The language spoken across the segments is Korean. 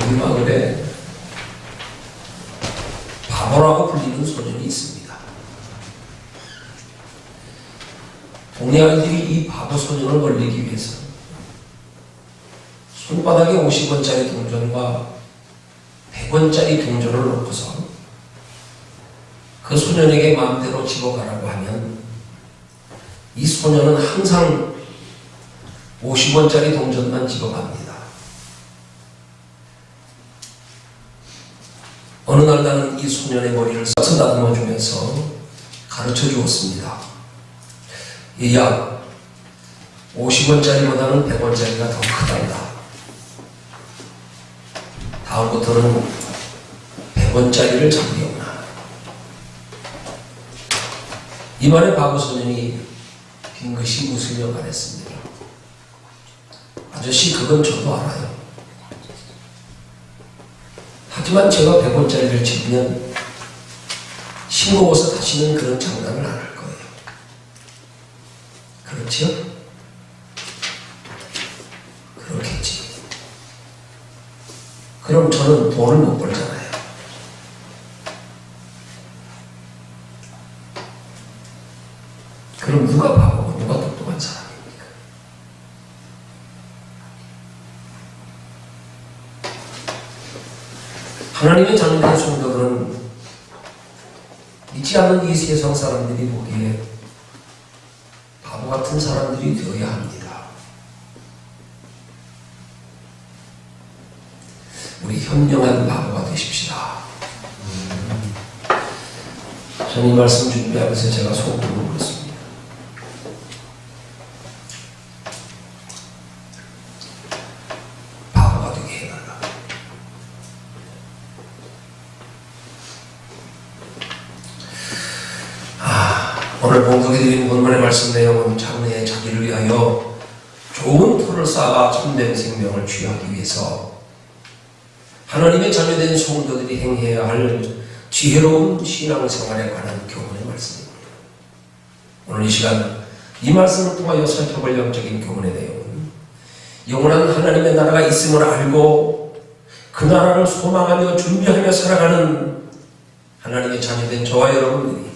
우리 마을에 바보라고 불리는 소년이 있습니다. 동네 아이들이 이 바보 소년을 걸리기 위해서 손바닥에 50원짜리 동전과 100원짜리 동전을 놓고서 그 소년에게 마음대로 집어가라고 하면 이 소년은 항상 50원짜리 동전만 집어갑니다. 어느 날 나는 이 소년의 머리를 쓰다듬어 주면서 가르쳐 주었습니다. 얘야, 50원짜리보다는 100원짜리가 더 크단다. 다음부터는 100원짜리를 잡으려구나. 이 말에 바보 소년이 빙긋이 웃으며 말했습니다. 아저씨, 그건 저도 알아요. 하지만 제가 100원짜리를 집으면 싱거워서 다시는 그런 장난을 안 할 거예요. 그렇지요? 그렇겠지. 그럼 저는 돈을 못 벌잖아요. 그럼 누가 바보고 누가 똑똑한 사람입니까? 하나님의 자녀된 성도들은 믿지 않는 이 세상 사람들이 보기에 바보 같은 사람들이 되어야 합니다. 우리 현명한 바보가 되십시다. 저는 이 말씀 준비하면서 제가 속으로 그랬습니다. 바보가 되게 해달라. 오늘 봉독해 드린 본문의 말씀 내용은 장래에 자기를 위하여 좋은 터를 쌓아 참된 생명을 취하기 위해서 하나님의 자녀된 성도들이 행해야 할 지혜로운 신앙생활에 관한 교훈의 말씀입니다. 오늘 이 시간 이 말씀을 통하여 살펴볼 영적인 교훈의 내용은 영원한 하나님의 나라가 있음을 알고 그 나라를 소망하며 준비하며 살아가는 하나님의 자녀된 저와 여러분들이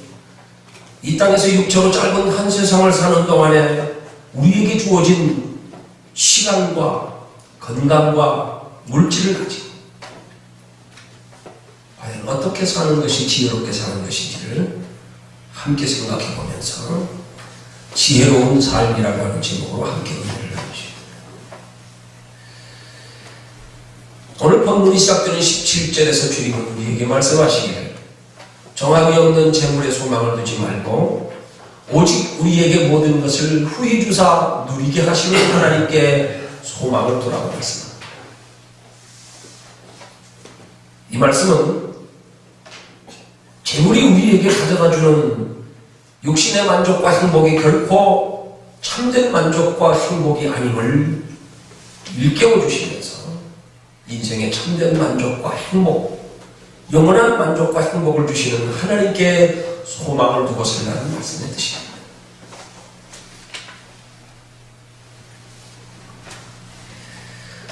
이 땅에서 육체로 짧은 한 세상을 사는 동안에 우리에게 주어진 시간과 건강과 물질을 가지고 과연 어떻게 사는 것이 지혜롭게 사는 것인지를 함께 생각해 보면서 지혜로운 삶이라고 하는 제목으로 함께 은혜를 나누십니다. 오늘 본문이 시작되는 17절에서 주님은 우리에게 말씀하시기를 정함이 없는 재물에 소망을 두지 말고 오직 우리에게 모든 것을 후히 주사 누리게 하시는 하나님께 소망을 두라고 말씀합니다. 이 말씀은 재물이 우리에게 가져다주는 육신의 만족과 행복이 결코 참된 만족과 행복이 아님을 일깨워 주시면서 인생의 참된 만족과 행복, 영원한 만족과 행복을 주시는 하나님께 소망을 두고 살라는 말씀의 뜻입니다.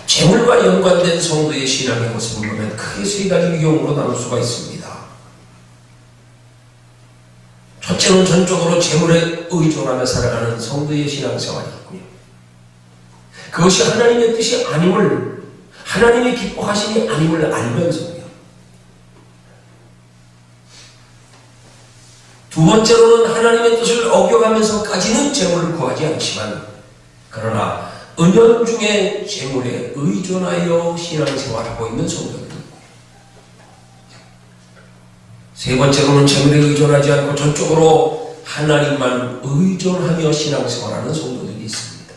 재물과 연관된 성도의 신앙의 모습을 보면 크게 세 가지 유형으로 나눌 수가 있습니다. 첫째는 전적으로 재물에 의존하며 살아가는 성도의 신앙생활이 있고요. 그것이 하나님의 뜻이 아님을, 하나님의 기뻐하심이 아님을 알면서요. 두 번째로는 하나님의 뜻을 어겨가면서까지는 재물을 구하지 않지만 그러나 은연중에 재물에 의존하여 신앙생활하고 있는 성도들이 있고, 세 번째로는 재물에 의존하지 않고 전적으로 하나님만 의존하며 신앙생활하는 성도들이 있습니다.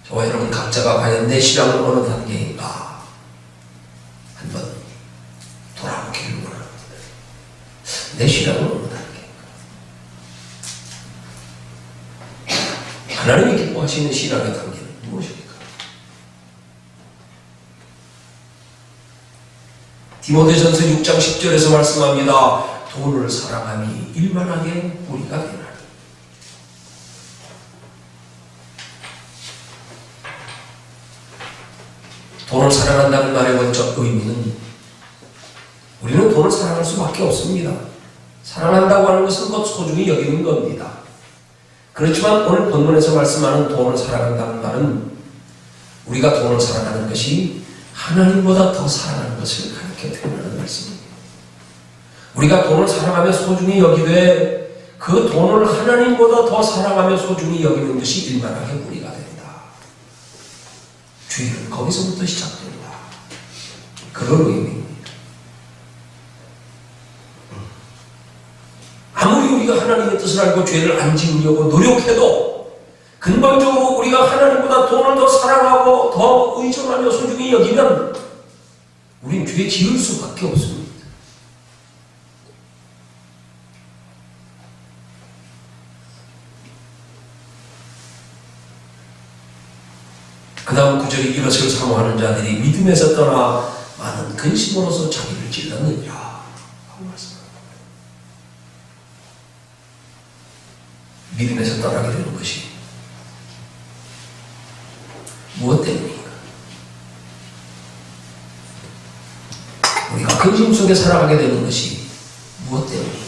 저와 여러분 각자가 과연 내 신앙은 어느 단계인가 한번 돌아보기를 원합니다. 내 신앙은 어느 단계인가? 하나님이 기뻐하시는 신앙의 단계는 무엇입니까? 디모데전서 6장 10절에서 말씀합니다. 돈을 사랑함이 일만하게 뿌리가 되나니. 돈을 사랑한다는 말의 원적 의미는 우리는 돈을 사랑할 수밖에 없습니다. 사랑한다고 하는 것은 곧 소중히 여기는 겁니다. 그렇지만 오늘 본문에서 말씀하는 돈을 사랑한다는 말은 우리가 돈을 사랑하는 것이 하나님보다 더 사랑하는 것을 가르쳐 표현하는 말씀입니다. 우리가 돈을 사랑하며 소중히 여기되 그 돈을 하나님보다 더 사랑하며 소중히 여기는 것이 일만하게 무리가 된다. 죄는 거기서부터 시작된다. 그런 의미입니다. 아무리 우리가 하나님의 뜻을 알고 죄를 안 지으려고 노력해도 근본적으로 우리가 하나님보다 돈을 더 사랑하고 더 의존하며 소중히 여기면 우린 죄 지을 수밖에 없습니다. 그 다음 구절이 이것을 사모하는 자들이 믿음에서 떠나 많은 근심으로서 자기를 찔렀느니라 하고 말씀합니다. 믿음에서 떠나게 되는 것이 무엇 때문입니까? 우리가 근심 속에 살아가게 되는 것이 무엇 때문입니까?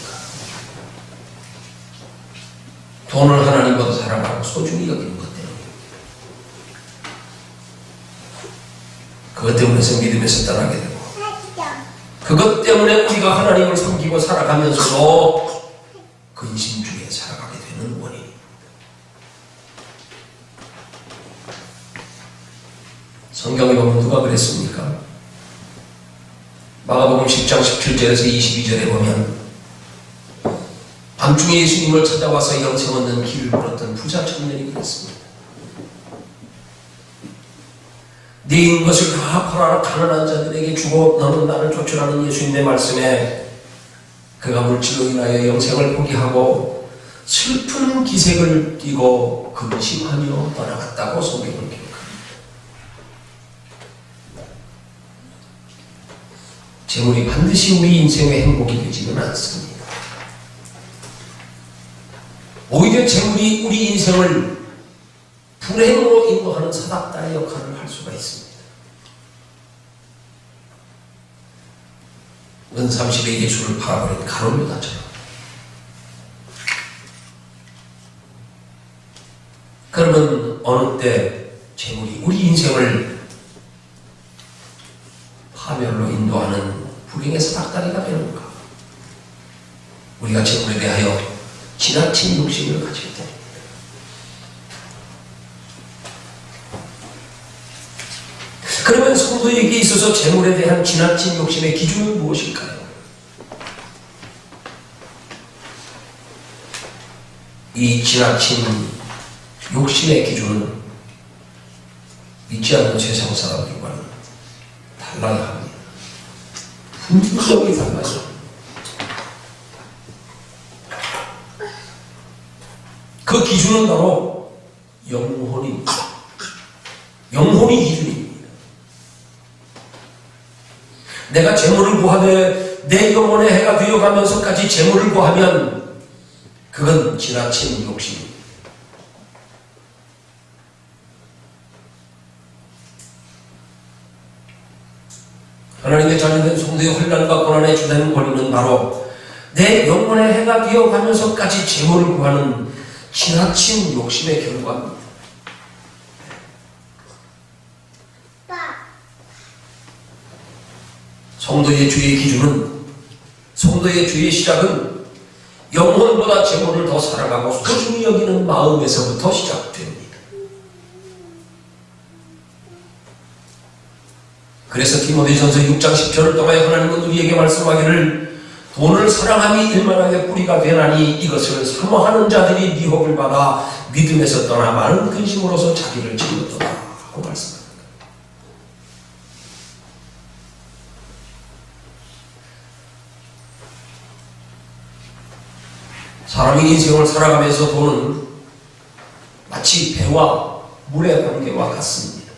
돈을 하나님보다 사랑하고 소중히 여기는 것 때문입니다. 그것 때문에서 믿음에서 떠나게 되고 그것 때문에 우리가 하나님을 섬기고 살아가면서도 근심 중에 살아가게 되는 원인입니다. 성경에 보면 누가 그랬습니까? 마가복음 10장 17절에서 22절에 보면 밤중에 예수님을 찾아와서 영생 얻는 길을 물었던 부자 청년이 그랬습니다. 네 있는 것을 다 팔아 가난한 자들에게 주고 너는 나를 쫓으라는 예수님의 말씀에 그가 물질로 인하여 영생을 포기하고 슬픈 기색을 띠고 근심하며 떠나갔다고 성경은 기록합니다. 재물이 반드시 우리 인생의 행복이 되지는 않습니다. 오히려 재물이 우리 인생을 불행으로 인도하는 사닥다리 역할을 할 수가 있습니다. 은 30의 예수를 팔아버린 가룟 유다처럼. 그러면 어느 때 재물이 우리 인생을 파멸로 인도하는 불행의 사닥다리가 되는가? 우리가 재물에 대하여 지나친 욕심을 가질 때 그러면 성도에게 있어서 재물에 대한 지나친 욕심의 기준은 무엇일까요? 이 지나친 욕심의 기준은 믿지 않는 세상 사람들과는 달라야 합니다. 분명히 달라요. 그 기준은 바로 영혼입니다. 영혼이 기준입니다. 내가 재물을 구하되 내 영혼의 해가 되어가면서까지 재물을 구하면 그건 지나친 욕심입니다. 하나님의 자녀된 성도의 혼란과 고난의 주된 권리는 바로 내 영혼의 해가 되어가면서까지 재물을 구하는 지나친 욕심의 결과입니다. 성도의 주의 기준은, 성도의 주의 시작은 영혼보다 재물을 더 사랑하고 소중히 여기는 마음에서부터 시작됩니다. 그래서 디모데전서 6장 10절을 통하여 하나님은 우리에게 말씀하기를 돈을 사랑함이 일만하게 뿌리가 되나니 이것을 사모하는 자들이 미혹을 받아 믿음에서 떠나 많은 근심으로서 자기를 찔렀도다 하고 말씀합니다. 사람이 인생을 살아가면서 돈은 마치 배와 물의 관계와 같습니다.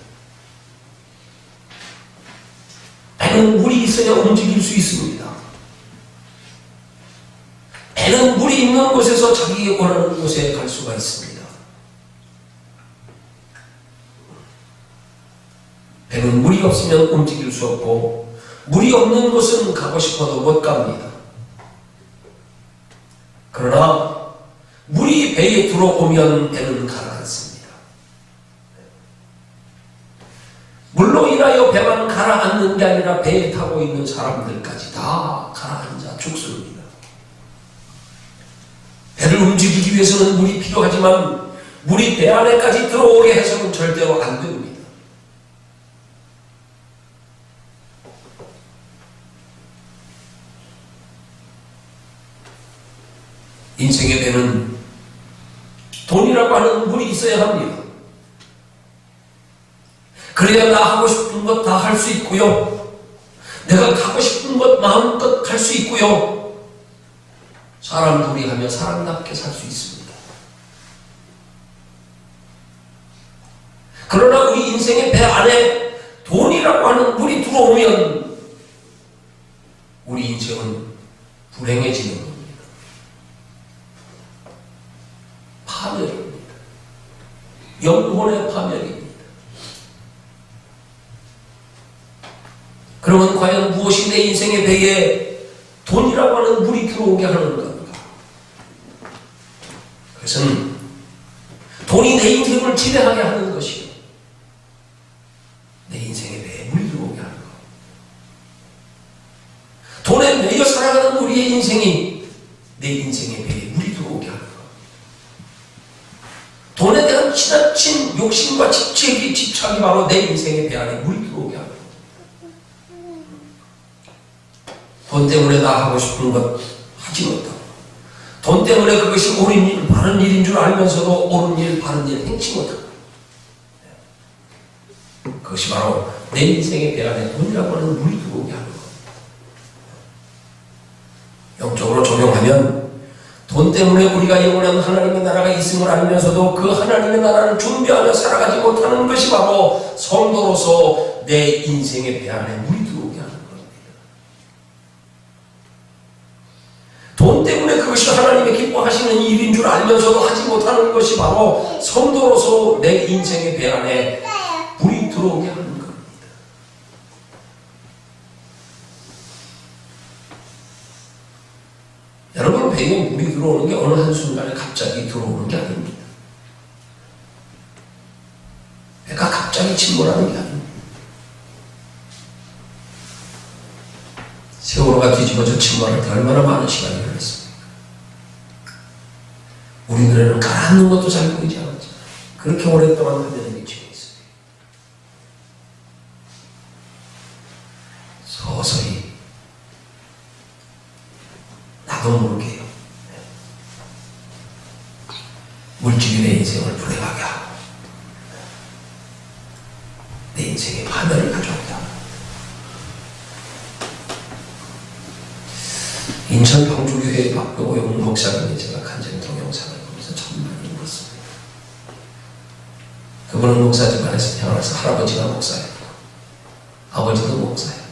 배는 물이 있어야 움직일 수 있습니다. 배는 물이 있는 곳에서 자기가 원하는 곳에 갈 수가 있습니다. 배는 물이 없으면 움직일 수 없고 물이 없는 곳은 가고 싶어도 못 갑니다. 그러나 물이 배에 들어오면 배는 가라앉습니다. 물로 인하여 배만 가라앉는 게 아니라 배에 타고 있는 사람들까지 다 가라앉아 죽습니다. 배를 움직이기 위해서는 물이 필요하지만 물이 배 안에까지 들어오게 해서는 절대로 안 됩니다. 인생의 배는 돈이라고 하는 물이 있어야 합니다. 그래야 나 하고 싶은 것 다 할 수 있고요. 내가 가고 싶은 것 마음껏 갈 수 있고요. 사람 둘이 하며 사람답게 살 수 있습니다. 그러나 우리 인생의 배 안에 돈이라고 하는 물이 들어오면 우리 인생은 불행해지는 겁니다. 파멸입니다. 영혼의 파멸입니다. 그러면 과연 무엇이 내 인생의 배에 돈이라고 하는 물이 들어오게 하는 겁니까? 그것은 돈이 내 인생을 지배하게 하는 것이요, 내 인생의 배에 물이 들어오게 하는 것. 돈에 매여 살아가는 우리의 인생이 내 인생의 배에 물이 들어오게 하는 것. 돈에 대한 지나친 욕심과 집착이 바로 내 인생의 배 안에 물이 들어오게 하는 것. 돈 때문에 나 하고 싶은 것 하지 못하고, 돈 때문에 그것이 옳은 일, 바른 일인 줄 알면서도 옳은 일, 바른 일 행치 못하고, 그것이 바로 내 인생의 배 안에 돈이라고 하는 물이 들어오게 하는 것. 영적으로 적용하면 돈 때문에 우리가 영원한 하나님의 나라가 있음을 알면서도 그 하나님의 나라를 준비하며 살아가지 못하는 것이 바로 성도로서 내 인생의 배 안에 물이 들어오게 하는 겁니다. 돈 때문에 그것이 하나님의 기뻐하시는 일인 줄 알면서도 하지 못하는 것이 바로 성도로서 내 인생의 배 안에 물이 들어오게 하는 겁니다. 여러분, 배에 물이 들어오는 게 어느 한순간에 갑자기 들어오는 게 아닙니다. 배가 갑자기 침몰하는 게 아닙니다. 세월호가 뒤집어져 침몰할 때 얼마나 많은 시간이 걸렸습니까? 우리 눈에는 가라앉는 것도 잘 보이지 않았죠. 그렇게 오랫동안 그대는 미치고 있어요. 서서히 나도 모르게요, 물질이 내 인생을 불행하게 하고 내 인생에 파멸을 가져옵니다. 인천 방주교회 박병호 목사님이 제가 간증 동영상을 보면서 정말 울었습니다. 그분은 목사 집안에서 태어나서 할아버지가 목사였고 아버지도 목사였고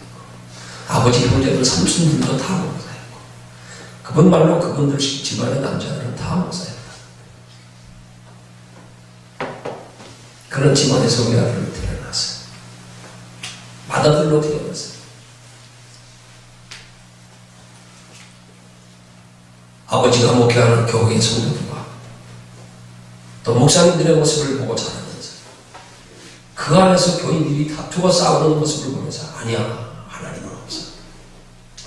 아버지 형제들 삼촌들도 다 목사였고, 그분 말로 그분들 집안의 남자들은 다 목사였다. 그런 집안에서 우리 아들을 태어났어요. 맏아들로 태어났어요. 아버지가 목회하는 교회의 성도들과 또 목사님들의 모습을 보고 자라면서 그 안에서 교인들이 다투고 싸우는 모습을 보면서, 아니야, 하나님은 없어.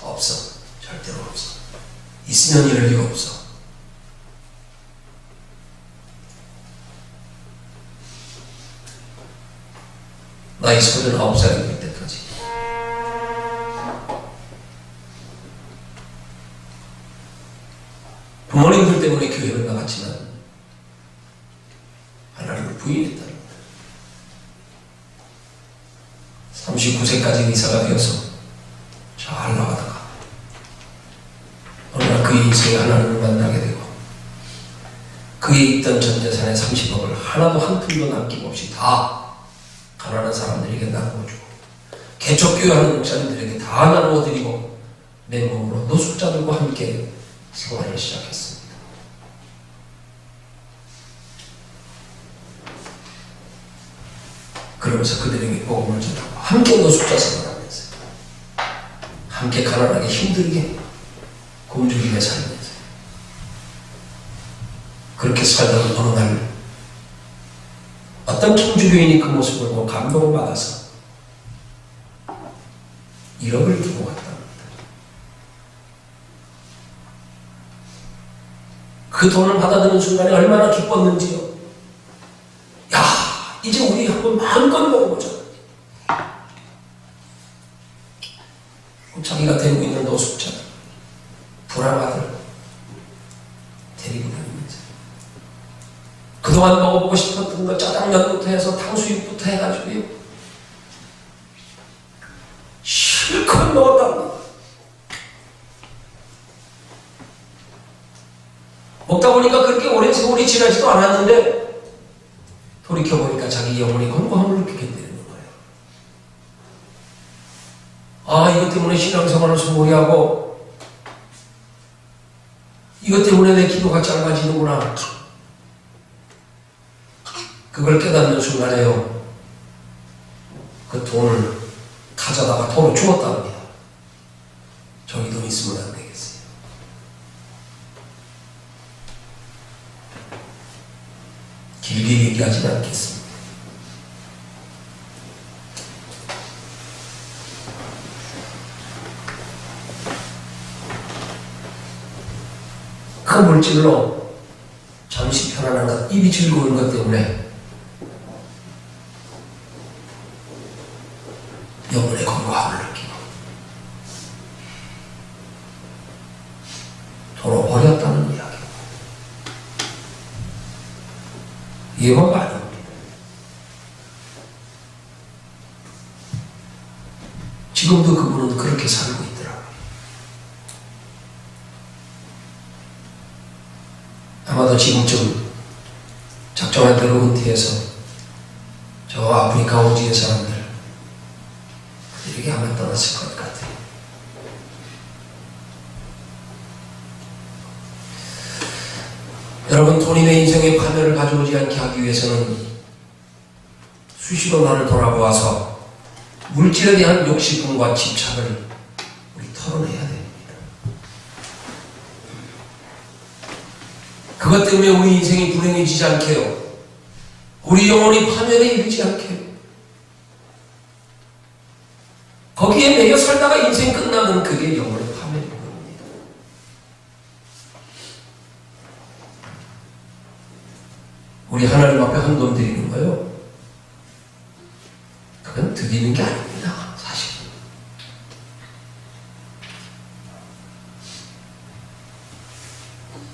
없어. 절대로 없어. 있으면 이럴 리가 없어. 나이 39살이 될 때까지 부모님들 때문에 교회를 나갔지만 하나님을 부인했다는 거예요. 39세까지 의사가 되어서 잘 나가다가 어느 날 그의 인생에 하나님을 만나게 되고 그에 있던 전 재산의 30억을 하나도 한 푼도 남김없이 다 가난한 사람들에게 나누어주고 개척교회하는 목사님들에게 다 나누어드리고 맨몸으로 노숙자들과 함께 생활을 시작했습니다. 그러면서 그들에게 복음을 전하고 함께 노숙자 생활하면서 함께 가난하게 힘들게 굶주리며 살면서 그렇게 살던 어느 날 어떤 청주교인이 그 모습을 보고 감동을 받아서 1억을 주고 갔답니다. 그 돈을 받아들이는 순간에 얼마나 기뻤는지요. 야, 이제 우리 한번 마음껏 먹어보자. 자기가 데리고 있는 노숙자, 불안하들 데리고 다니면서 그동안 먹어보고 싶었던 거 짜장면부터 해서 탕수육부터 해가지고요. 실컷 먹었답니다. 먹다 보니까 그렇게 오랜 세월이 지나지도 않았는데 돌이켜보니까 자기 영혼이 건강을 느끼게 되는 거예요. 아, 이것 때문에 신앙생활을 소홀히 하고 이것 때문에 내 기도가 짧아지는구나. 그걸 깨닫는 순간에요. 그 돈을 가져다가 도로 주었답니다. 저기 돈 있으면 안 되겠어요. 길게 얘기하지는 않겠습니다. 그 물질로 잠시 편안한 것, 입이 즐거운 것 때문에 영혼의 건강을 느끼고 도로 버렸다는 이야기. 예화가 아닙니다. 지금도 그분은 그렇게 살고 있더라고요. 아마도 지금쯤 작정한 대로 은퇴해서 저 아프리카 오지의 사람들 그들에게 아마 떠났을 것 같아요. 여러분, 돈이 내 인생에 파멸을 가져오지 않게 하기 위해서는 수시로 나를 돌아보아서 물질에 대한 욕심과 집착을 우리 털어내야 됩니다. 그것 때문에 우리 인생이 불행해지지 않게 해요. 우리 영혼이 파멸에 이르지 않게 해요. 거기에 매여 살다가 인생 끝나면 그게 영혼의 파멸인 겁니다. 우리 하나님 앞에 헌돈 드리는 거요. 그건 드리는 게 아닙니다. 사실.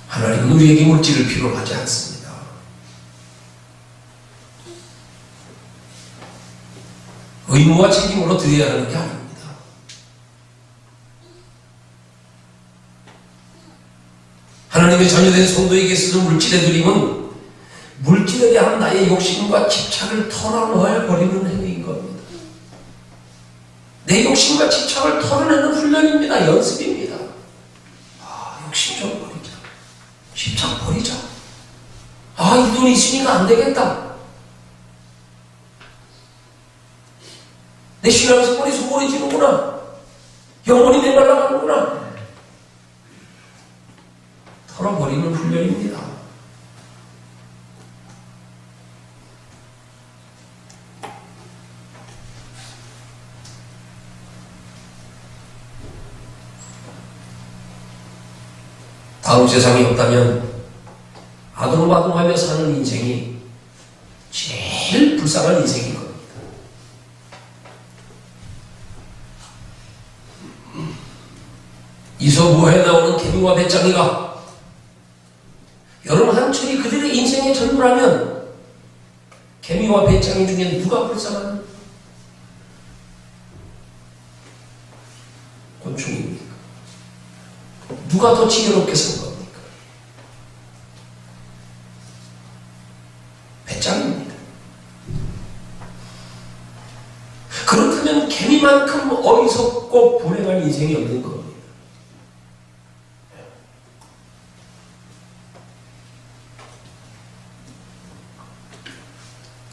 하나님은 우리에게 물질을 필요로 하지 않습니다. 의무와 책임으로 드려야 하는 게 아닙니다. 하나님의 자녀된 성도에게 있어서 물질의 드림은 물질에 대한 나의 욕심과 집착을 털어놓아 버리는 행위인 겁니다. 내 욕심과 집착을 털어내는 훈련입니다. 연습입니다. 아, 욕심 좀 버리자. 집착 버리자. 아, 이 돈이 있으니까 안 되겠다. 내 신앙생활이 소홀해지는구나. 영혼이 메말라가는구나. 털어버리는 훈련입니다. 다음 세상이 없다면 아동바동하며 사는 인생이 제일 불쌍한 인생인 겁니다. 이소부에 나오는 개미와 배짱이가 여름 한철이 그들의 인생의 전부라면 개미와 배짱이 중에 누가 불쌍한 곤충입니까? 누가 더 지혜롭게 산 겁니까? 배짱입니다. 그렇다면 개미만큼 어리석고 불행한 인생이 없는 겁니다.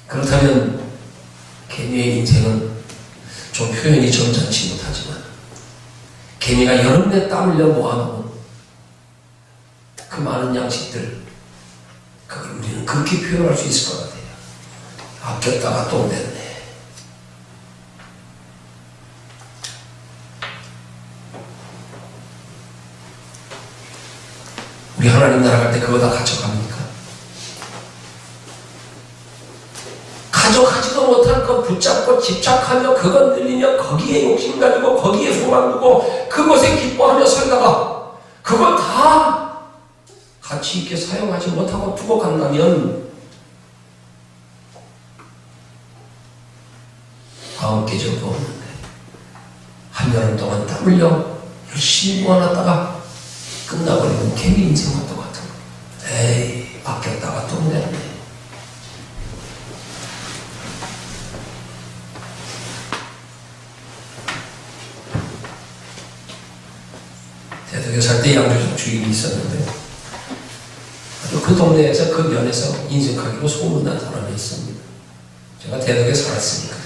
그렇다면 개미의 인생은 좀 표현이 점잖지 못하지만 개미가 여름에 땀 흘려 모아놓은 그 많은 양식들, 그걸 우리는 그렇게 표현할 수 있을 것 같아요. 아꼈다가 똥 됐네. 우리 하나님 나라 갈 때 그거 다 가져갑니까? 가져가지도 못할 것 붙잡고 집착하며 그것 늘리며 거기에 욕심 가지고 거기에 소망 두고 그것에 기뻐하며 살다가 그걸 다 가치 있게 사용하지 못하고 두고 간다면 다음 계절도 없는데 한여름 동안 땀 흘려 열심히 모아놨다가 끝나버리면 개미 인생과 똑같은 거예요. 에이, 바뀌었다가 또 내네. 대덕에 살 때 양조장 주인이 있었는데 아주 그 동네에서 그 면에서 인색하기로 소문난 사람이 있습니다. 제가 대덕에 살았으니까.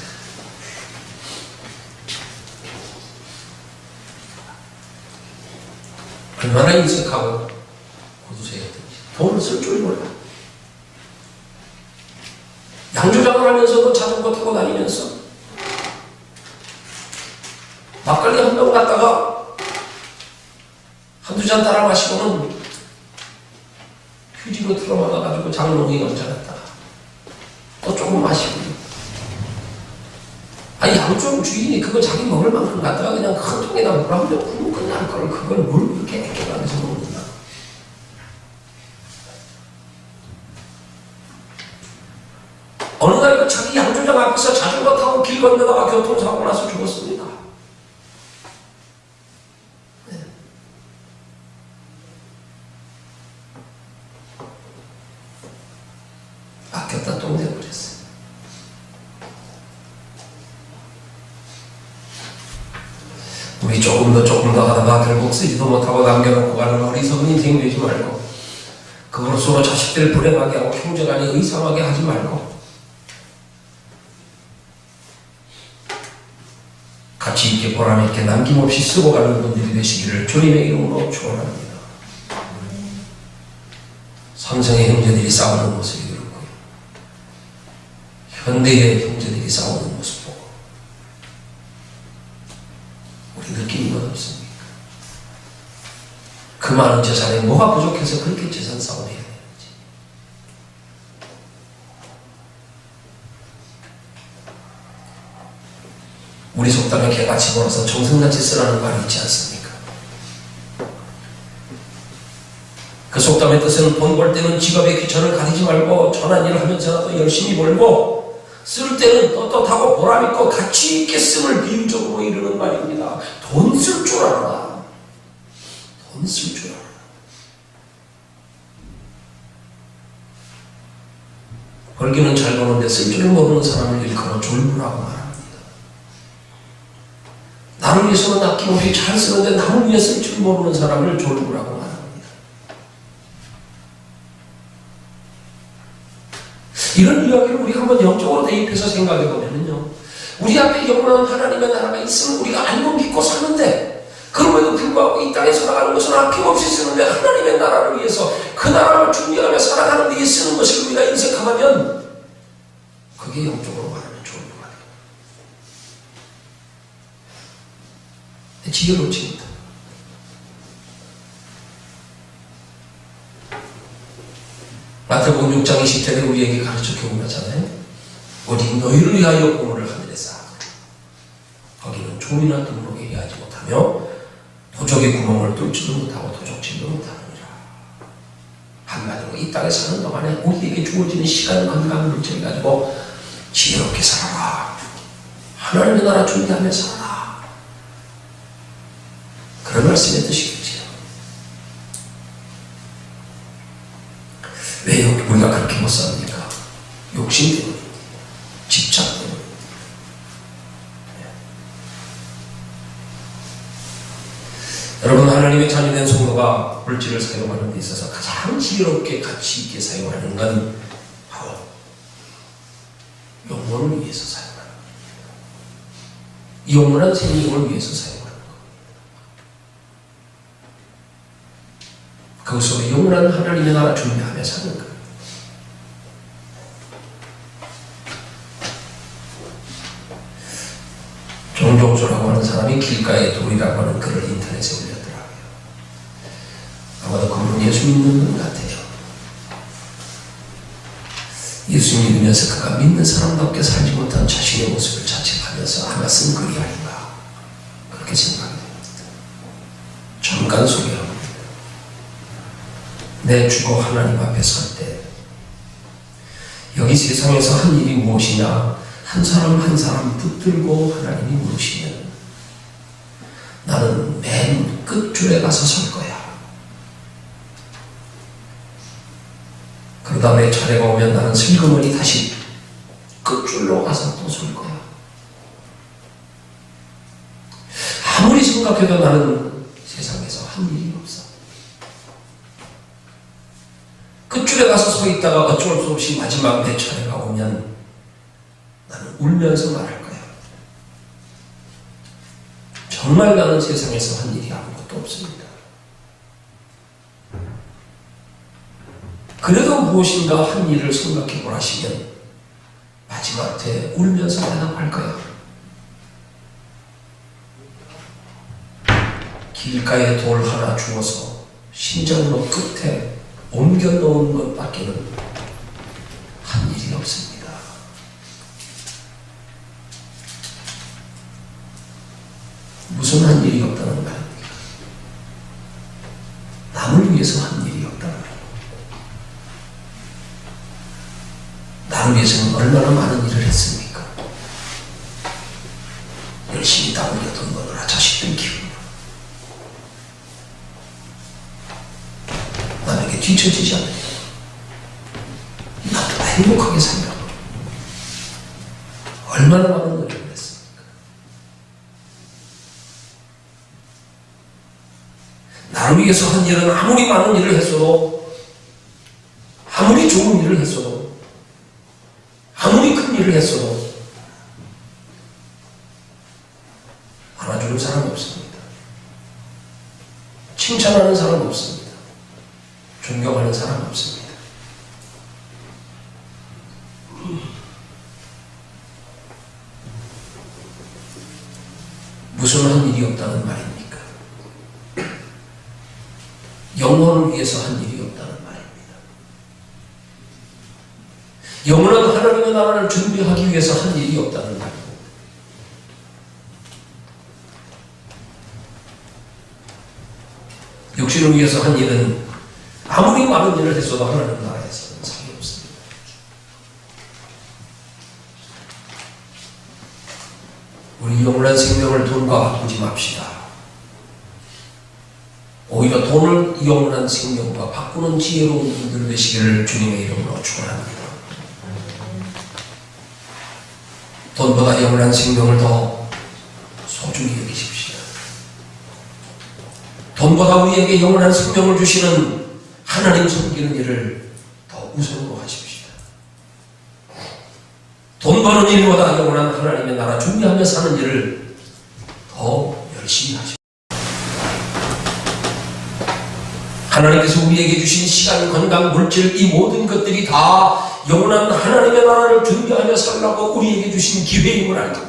얼마나 인색하고 고두쇠였든지 돈을 쓸 줄 몰라. 양조장을 하면서도 자전거 타고 다니면서 막걸리 한 병 갖다가 한두 잔 따라 마시고는 휴지로 틀어막아가지고 장롱에 얹어놨다가 또 조금 마시고. 아니, 양조장 주인이 그거 자기 먹을 만큼 갖다가 그냥 큰 통에다 물하면 굶으면 끝날 걸 그걸 뭘 그렇게 애껴가면서 먹는다. 어느 날 그 자기 양조장 앞에서 자전거 타고 길 건너다가 교통사고 나서 죽었습니다. 네. 아꼈다 똥 되어버렸어요. 우리 조금 더 하다가 결국 쓰지도 못하고 남겨놓고 가는 어리석은 인생 되지 말고 그것으로 자식들을 불행하게 하고 형제간에 의상하게 하지 말고 가치 있게 보람 있게 남김없이 쓰고 가는 분들이 되시기를 주님의 이름으로 축원합니다. 삼성의 형제들이 싸우는 모습이 그렇고요. 현대의 형제들이 싸우는 모습 보고 우리 느끼는 건 없습니까? 그 많은 재산에 뭐가 부족해서 그렇게 재산 싸움을 해야 되는지. 우리 속담에 개같이 벌어서 정승같이 쓰라는 말이 있지 않습니까? 그 속담의 뜻은 돈 벌 때는 직업에 귀천을 가리지 말고 전한 일을 하면서라도 열심히 벌고 쓸 때는 떳떳하고 보람있고 가치 있게 씀을 비유적으로 이루는 말입니다. 돈 쓸 줄 알아. 돈 쓸 줄 알아. 벌기는 잘 버는데 쓸 줄을 모르는 사람을 일컬어 졸부라고 말합니다. 나를 위해서는 아낌없이 잘 쓰는데 남을 위해 쓸 줄 모르는 사람을 졸부라고 말합니다. 이런 이야기를 우리가 한번 영적으로 대입해서 생각해 보면요, 우리 앞에 영원한 하나님의 나라가 있으면 우리가 알고 믿고 사는데 그럼에도 불구하고 이 땅에 살아가는 것은 아낌없이 쓰는데 하나님의 나라를 위해서 그 나라를 준비하며 살아가는 데 쓰는 것을 우리가 인색하면 그게 영적으로 말하면 졸부가 돼요. 지혜롭지 못해. 마태복음 6장 20절에 우리에게 가르쳐 교훈하잖아요. 오직 너희를 위하여 보물을 하늘에 쌓아 거기는 종이나 등록에 의하지 못하며 도적의 구멍을 뚫지도 못하고 도적질도 못하느니라. 한마디로 이 땅에 사는 동안에 우리에게 주어지는 시간, 건강, 물질 가지고 지혜롭게 살아라. 하나님의 나라 준비하며 살아라. 그런 말씀의 뜻이겠지요. 왜 우리가 그렇게 못 삽니까? 욕심 때문에, 집착 때문에. 여러분, 하나님의 자녀된 성도가 물질을 사용하는 데 있어서 가장 지혜롭게 가치 있게 사용하는 건 바로 영혼을 위해서 사용하는 거예요. 영원한 생명을 위해서 사용하는 겁니다. 그것으로 영원한 하나님의 나라 준비하며 사는 거예요. 종종조라고 하는 사람이 길가의 돌이라고 하는 글을 인터넷에 올렸더라고요. 아마도 그분은 예수 믿는 분 같아요. 예수 믿으면서 그가 믿는 사람답게 살지 못한 자신의 모습을 자책하면서 아마 쓴 글이 아닌가 그렇게 생각이 됩니다. 잠깐 소개합니다. 내 주고 하나님 앞에 설 때 여기 세상에서 한 일이 무엇이냐 한 사람 한 사람 붙들고 하나님이 물으시면 나는 맨 끝줄에 가서 설 거야. 그 다음에 차례가 오면 나는 슬그머니 다시 끝줄로 가서 또 설 거야. 아무리 생각해도 나는 세상에서 한 일이 없어. 끝줄에 가서 서 있다가 어쩔 수 없이 마지막 내 차례가 오면 나는 울면서 말할 거야. 정말 나는 세상에서 한 일이 아무것도 없습니다. 그래도 무엇인가 한 일을 생각해 보라시면 마지막 때 울면서 대답할 거야. 길가에 돌 하나 주워서 심장으로 끝에 옮겨 놓은 것밖에는 한 일이 없습니다. 무슨 한 일이 없다는 말입니까? 남을 위해서 한 일이 없다는 말입니다. 나를 위해서는 얼마나 많은 일을 했습니까? 열심히 땀 흘려 돈 버느라 자식들 키우느라 남에게 뒤처지지 않으려 나도 행복하게 살려고 얼마나 많은 노력을 했습니까? 나를 위해서 한 일은 아무리 많은 일을 했어도 아무리 좋은 일을 했어도 아무리 큰 일을 했어도 알아주는 사람 없습니다. 칭찬하는 사람 없습니다. 존경하는 사람 없습니다. 무슨 한 일이 없다는 말입니까? 영혼을 위해서 한 일이 없다는 말입니다. 영원한 하나님의 나라를 준비하기 위해서 한 일이 없다는 말입니다. 육신을 위해서 한 일은 아무리 많은 일을 했어도 하나님 나라에서는 상이 없습니다. 우리 영원한 생명을 돈과 바꾸지 맙시다. 오히려 돈을 영원한 생명과 바꾸는 지혜로운 분들 되시기를 주님의 이름으로 축원합니다. 돈보다 영원한 생명을 더 소중히 여기십시오. 돈보다 우리에게 영원한 생명을 주시는 하나님 섬기는 일을 더 우선으로 하십시다. 돈 버는 일보다 영원한 하나님의 나라 준비하며 사는 일을 더 열심히 하십시오. 하나님께서 우리에게 주신 시간, 건강, 물질 이 모든 것들이 다 영원한 하나님의 나라를 준비하며 살라고 우리에게 주신 기회임을 알고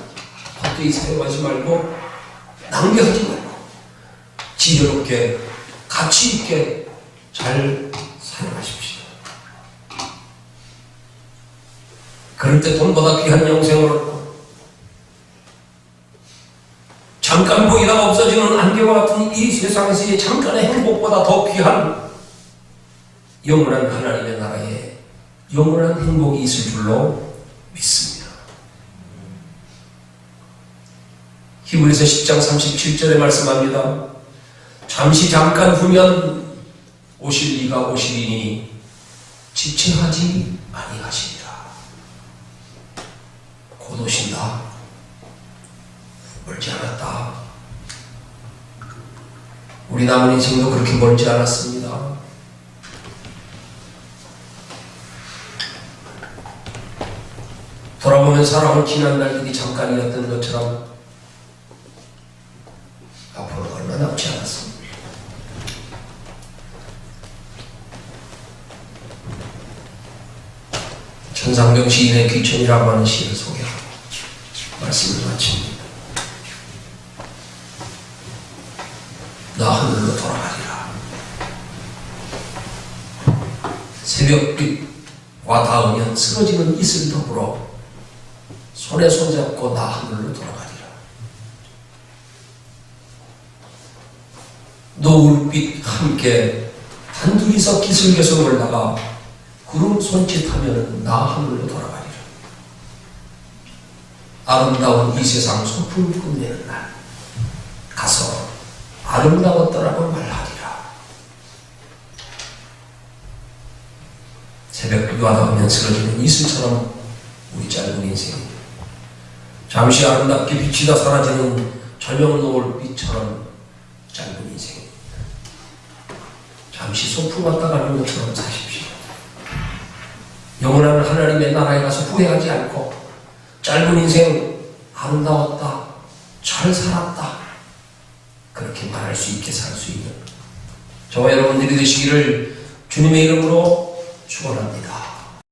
헛되이 사용하지 말고 낭비하지 말고 지혜롭게 가치 있게 잘 사용하십시오. 그럴 때 돈보다 귀한 영생을 얻고 잠깐 보이다가 없어지는 안개와 같은 이 세상에서의 잠깐의 행복보다 더 귀한 영원한 하나님의 나라에 영원한 행복이 있을 줄로 믿습니다. 히브리서 10장 37절에 말씀합니다. 잠시 잠깐 후면 오실 이가 오시리니 지체하지 아니하시리라. 곧 오신다. 멀지 않았다. 우리 남은 인생도 그렇게 멀지 않았습니다. 돌아보면 살아온 지난 날들이 잠깐이었던 것처럼 하나 남지 않았습니다. 천상병 시인의 귀천이라고 하는 시를 소개하고 말씀을 마칩니다. 나 하늘로 돌아가리라. 새벽빛과 닿으면 쓰러지는 이슬 더불어 손에 손잡고 나 하늘로 돌아가리라. 노을빛 함께 단둘이서 기슭에서 올라가 구름 손짓하면 나 하늘로 돌아가리라. 아름다운 이 세상 소풍 끝내는 날 가서 아름다웠더라고 말하리라. 새벽비가 닿으면 쓰러지는 이슬처럼 우리 짧은 인생 잠시 아름답게 비치다 사라지는 저녁 노을빛처럼 짧은 인생 잠시 소풍 왔다 가는 것처럼 사십시오. 영원한 하나님의 나라에 가서 후회하지 않고 짧은 인생 아름다웠다, 잘 살았다 그렇게 말할 수 있게 살 수 있는 저와 여러분들이 되시기를 주님의 이름으로 축원합니다.